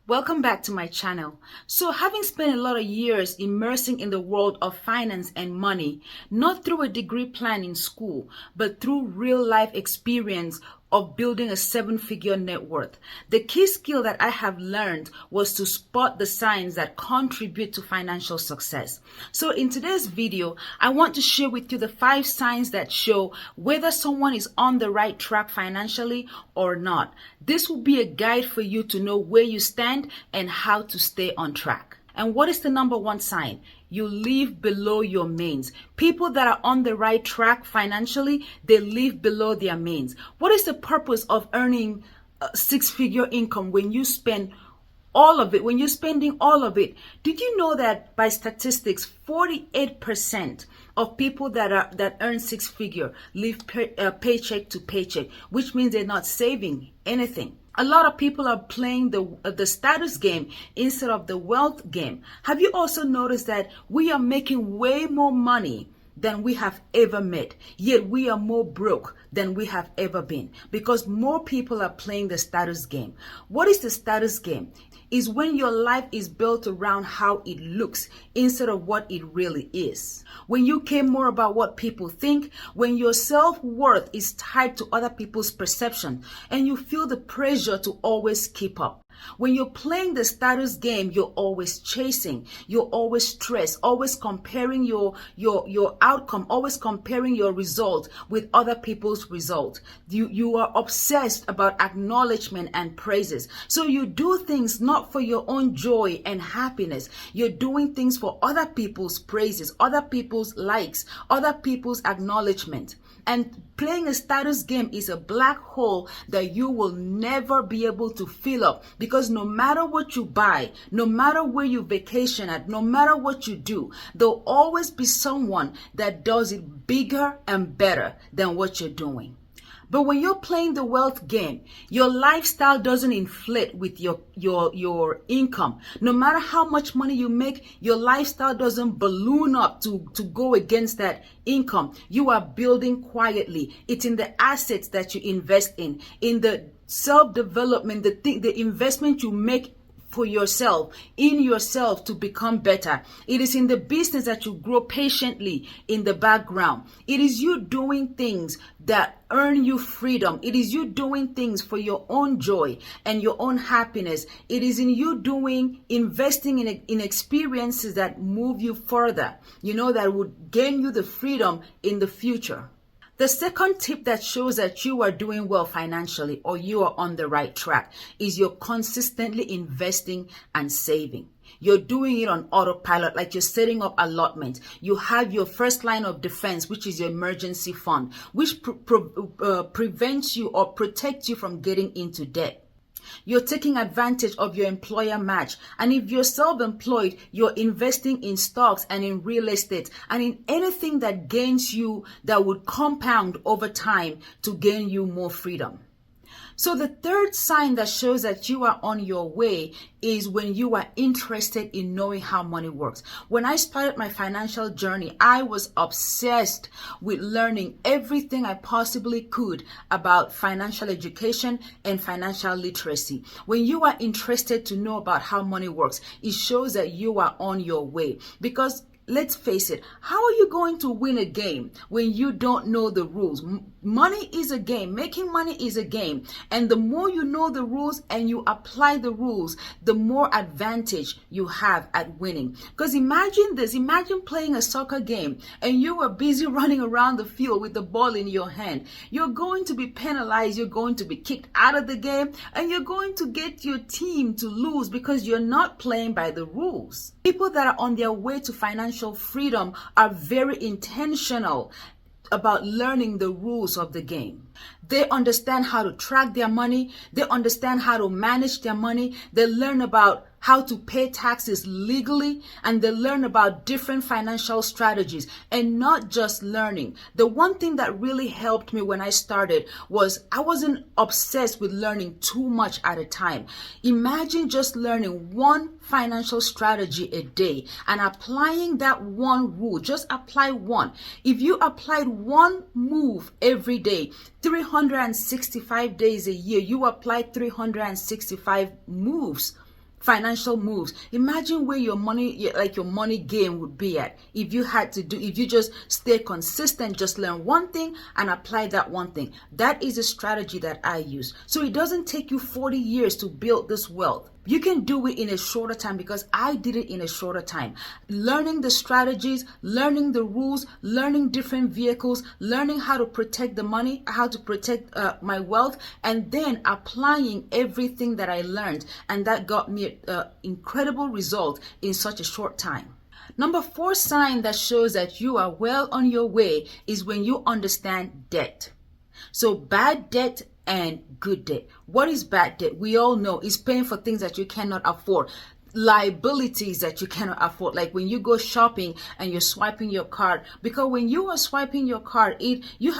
Welcome back to my channel. So having spent a lot of years immersing in the world of finance and money, not through a degree plan in school, but through real life experience of building a seven-figure net worth, the key skill that I have learned was to spot the signs that contribute to financial success. So in today's video, I want to share with you the 5 signs that show whether someone is on the right track financially or not. This will be a guide for you to know where you stand and how to stay on track. And what is the number 1 sign? You live below your means. People that are on the right track financially, they live below their means. What is the purpose of earning a 6-figure income when you spend all of it, when you're spending all of it? Did you know that by statistics, 48% of people that earn 6-figure live paycheck to paycheck, which means they're not saving anything? A lot of people are playing the status game instead of the wealth game. Have you also noticed that we are making way more money than we have ever made, yet we are more broke than we have ever been because more people are playing the status game? What is the status game? Is when your life is built around how it looks instead of what it really is. When you care more about what people think, when your self-worth is tied to other people's perception, and you feel the pressure to always keep up. When you're playing the status game, you're always chasing, you're always stressed, always comparing your outcome, always comparing your result with other people's result. You are obsessed about acknowledgement and praises. So you do things not for your own joy and happiness. You're doing things for other people's praises, other people's likes, other people's acknowledgement. And playing a status game is a black hole that you will never be able to fill up, because no matter what you buy, no matter where you vacation at, no matter what you do, there'll always be someone that does it bigger and better than what you're doing. But when you're playing the wealth game, your lifestyle doesn't inflate with your income. No matter how much money you make, your lifestyle doesn't balloon up to go against that income. You are building quietly. It's in the assets that you invest in the self-development, the investment you make for yourself, in yourself to become better. It is in the business that you grow patiently in the background. It is you doing things that earn you freedom. It is you doing things for your own joy and your own happiness. It is in you investing in experiences that move you further, that would gain you the freedom in the future. The second tip that shows that you are doing well financially or you are on the right track is you're consistently investing and saving. You're doing it on autopilot, like you're setting up allotments. You have your first line of defense, which is your emergency fund, which prevents you or protects you from getting into debt. You're taking advantage of your employer match. And if you're self-employed, you're investing in stocks and in real estate and in anything that gains you, that would compound over time to gain you more freedom. So the third sign that shows that you are on your way is when you are interested in knowing how money works. When I started my financial journey, I was obsessed with learning everything I possibly could about financial education and financial literacy. When you are interested to know about how money works, it shows that you are on your way. Because let's face it, how are you going to win a game when you don't know the rules? Money is a game. Making money is a game. And the more you know the rules and you apply the rules, the more advantage you have at winning. Because imagine this, imagine playing a soccer game and you are busy running around the field with the ball in your hand. You're going to be penalized, you're going to be kicked out of the game, and you're going to get your team to lose because you're not playing by the rules. People that are on their way to financial freedom are very intentional about learning the rules of the game. They understand how to track their money. They understand how to manage their money. They learn about how to pay taxes legally, and they learn about different financial strategies. And not just learning. The one thing that really helped me when I started was I wasn't obsessed with learning too much at a time. Imagine just learning one financial strategy a day and applying that one rule. Just apply one. If you applied one move every day, 365 days a year, you apply 365 moves financial moves. Imagine where your money, like your money game would be at if you just stay consistent, just learn one thing and apply that one thing. That is a strategy that I use. So it doesn't take you 40 years to build this wealth. You can do it in a shorter time, because I did it in a shorter time. Learning the strategies, learning the rules, learning different vehicles, learning how to protect the money, how to protect my wealth, and then applying everything that I learned. And that got me an incredible result in such a short time. Number 4 sign that shows that you are well on your way is when you understand debt. So bad debt and good debt. What is bad debt? We all know it's paying for things that you cannot afford. Liabilities that you cannot afford, like when you go shopping and you're swiping your card, because when you are swiping your card,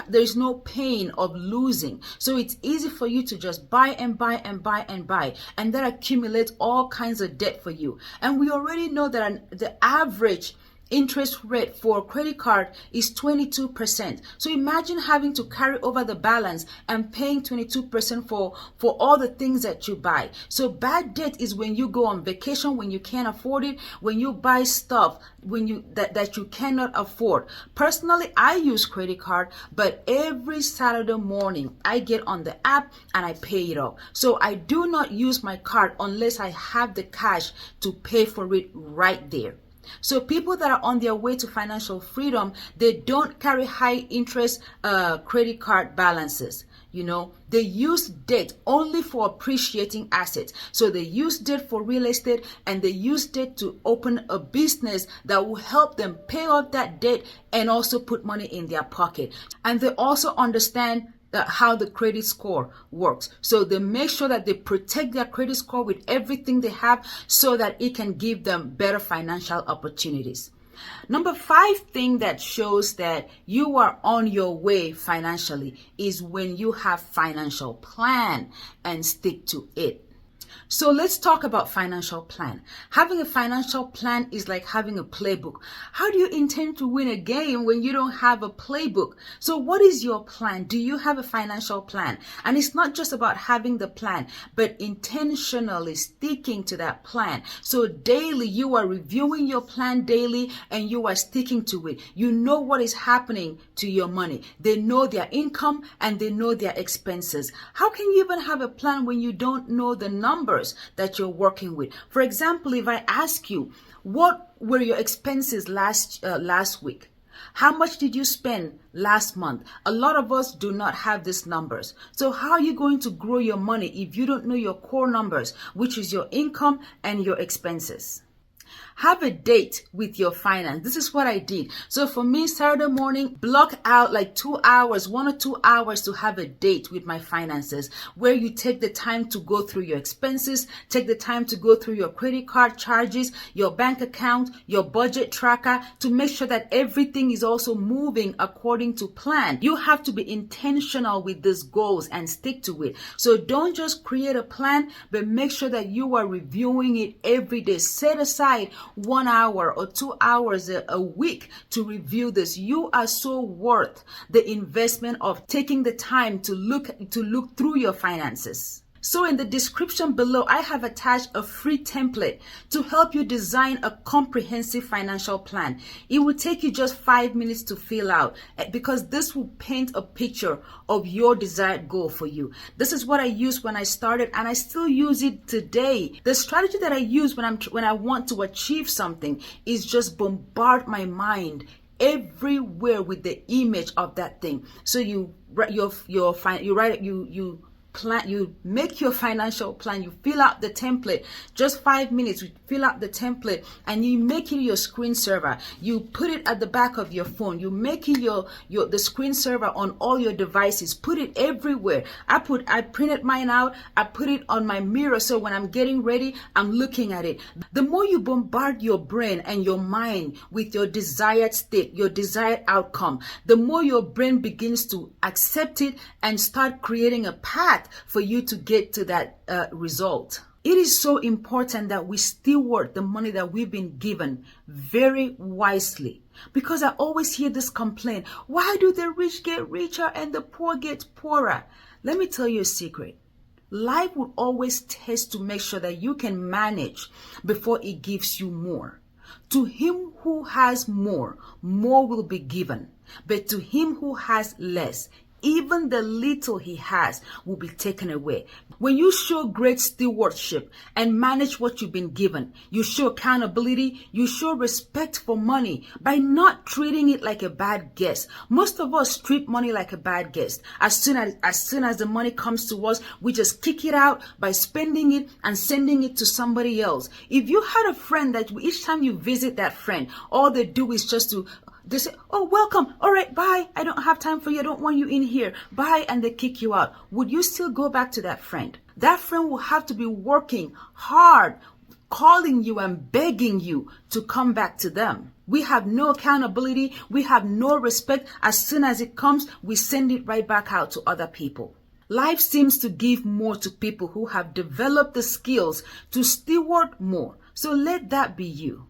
there's no pain of losing, so it's easy for you to just buy and buy and buy and buy, and that accumulates all kinds of debt for you. And we already know that the average interest rate for a credit card is 22%. So imagine having to carry over the balance and paying 22% for all the things that you buy. So bad debt is when you go on vacation when you can't afford it, when you buy stuff that you cannot afford. Personally, I use credit card, but every Saturday morning I get on the app and I pay it off. So I do not use my card unless I have the cash to pay for it right there. So people that are on their way to financial freedom, they don't carry high interest credit card balances. They use debt only for appreciating assets. So they use debt for real estate, and they use debt to open a business that will help them pay off that debt and also put money in their pocket. And they also understand how the credit score works. So they make sure that they protect their credit score with everything they have so that it can give them better financial opportunities. Number 5 thing that shows that you are on your way financially is when you have financial plan and stick to it. So let's talk about financial plan. Having a financial plan is like having a playbook. How do you intend to win a game when you don't have a playbook? So what is your plan? Do you have a financial plan? And it's not just about having the plan, but intentionally sticking to that plan. So daily, you are reviewing your plan daily and you are sticking to it. You know what is happening to your money. They know their income and they know their expenses. How can you even have a plan when you don't know the numbers that you're working with? For example, if I ask you, what were your expenses last week? How much did you spend last month? A lot of us do not have these numbers. So how are you going to grow your money if you don't know your core numbers, which is your income and your expenses? Have a date with your finance. This is what I did. So for me, Saturday morning, block out like 2 hours, 1 or 2 hours to have a date with my finances, where you take the time to go through your expenses, take the time to go through your credit card charges, your bank account, your budget tracker, to make sure that everything is also moving according to plan. You have to be intentional with these goals and stick to it. So don't just create a plan, but make sure that you are reviewing it every day. Set aside 1 hour or 2 hours a week to review this. You are so worth the investment of taking the time to look through your finances. So in the description below, I have attached a free template to help you design a comprehensive financial plan. It will take you just 5 minutes to fill out, because this will paint a picture of your desired goal for you. This is what I used when I started, and I still use it today. The strategy that I use when I want to achieve something is just bombard my mind everywhere with the image of that thing. So you make your financial plan, you fill out the template, just 5 minutes, you fill out the template and you make it your screensaver. You put it at the back of your phone. You make it the screensaver on all your devices. Put it everywhere. I printed mine out. I put it on my mirror, so when I'm getting ready, I'm looking at it. The more you bombard your brain and your mind with your desired state, your desired outcome, the more your brain begins to accept it and start creating a path for you to get to that result. It is so important that we steward the money that we've been given very wisely, because I always hear this complaint: why do the rich get richer and the poor get poorer? Let me tell you a secret. Life will always test to make sure that you can manage before it gives you more. To him who has more, more will be given. But to him who has less, even the little he has will be taken away. When you show great stewardship and manage what you've been given, you show accountability, you show respect for money by not treating it like a bad guest. Most of us treat money like a bad guest. As soon as the money comes to us, we just kick it out by spending it and sending it to somebody else. If you had a friend that each time you visit that friend, all they do is just to they say, oh, welcome. All right, bye. I don't have time for you. I don't want you in here. Bye. And they kick you out. Would you still go back to that friend? That friend will have to be working hard, calling you and begging you to come back to them. We have no accountability. We have no respect. As soon as it comes, we send it right back out to other people. Life seems to give more to people who have developed the skills to steward more. So let that be you.